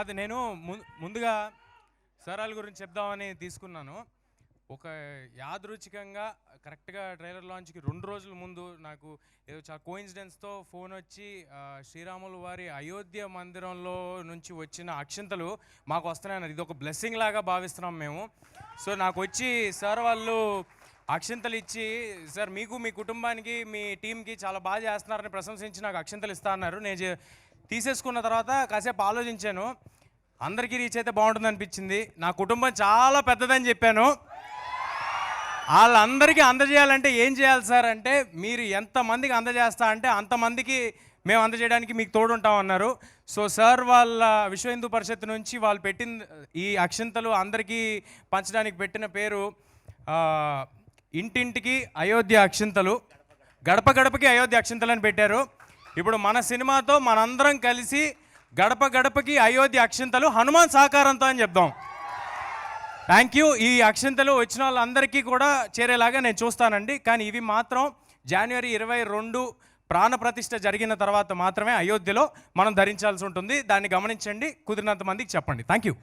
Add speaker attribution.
Speaker 1: కాదు నేను ముందుగా సరాల గురించి చెప్దామని తీసుకున్నాను. ఒక యాదృచ్ఛికంగా కరెక్ట్గా ట్రైలర్ లాంచ్కి 2 రోజుల ముందు నాకు ఏదో చాలా కోయిన్సిడెన్స్తో ఫోన్ వచ్చి శ్రీరాములు వారి అయోధ్య మందిరంలో నుంచి వచ్చిన అక్షింతలు మాకు వస్తున్నాయన్నారు. ఇది ఒక బ్లెస్సింగ్ లాగా భావిస్తున్నాం మేము. సో నాకు వచ్చి సార్ వాళ్ళు అక్షింతలు ఇచ్చి, సార్ మీకు మీ కుటుంబానికి మీ టీంకి చాలా బాగా చేస్తున్నారని ప్రశంసించి నాకు అక్షింతలు ఇస్తా అన్నారు. నేను తీసేసుకున్న తర్వాత కాసేపు ఆలోచించాను. అందరికీ రీచ్ అయితే బాగుంటుంది అనిపించింది. నా కుటుంబం చాలా పెద్దదని చెప్పాను. వాళ్ళందరికీ అందజేయాలంటే ఏం చేయాలి సార్ అంటే, మీరు ఎంతమందికి అందజేస్తా అంటే అంతమందికి మేము అందజేయడానికి మీకు తోడుంటామన్నారు. సో సార్ వాళ్ళ విశ్వ హిందూ పరిషత్ నుంచి వాళ్ళు పెట్టిన ఈ అక్షింతలు అందరికీ పంచడానికి పెట్టిన పేరు ఇంటింటికి అయోధ్య అక్షింతలు, గడప గడపకి అయోధ్య అక్షింతలు అని పెట్టారు. ఇప్పుడు మన సినిమాతో మనందరం కలిసి గడప గడపకి అయోధ్య అక్షింతలు హనుమాన్ సహకారంతో అని చెప్దాం. Thank you. ఈ అక్షింతలు వచ్చిన వాళ్ళందరికీ కూడా చేరేలాగా నేను చూస్తానండి. కానీ ఇవి మాత్రం జనవరి 22 ప్రాణప్రతిష్ఠ జరిగిన తర్వాత మాత్రమే అయోధ్యలో మనం ధరించాల్సి ఉంటుంది. దాన్ని గమనించండి, కుదిరినంత మందికి చెప్పండి. Thank you.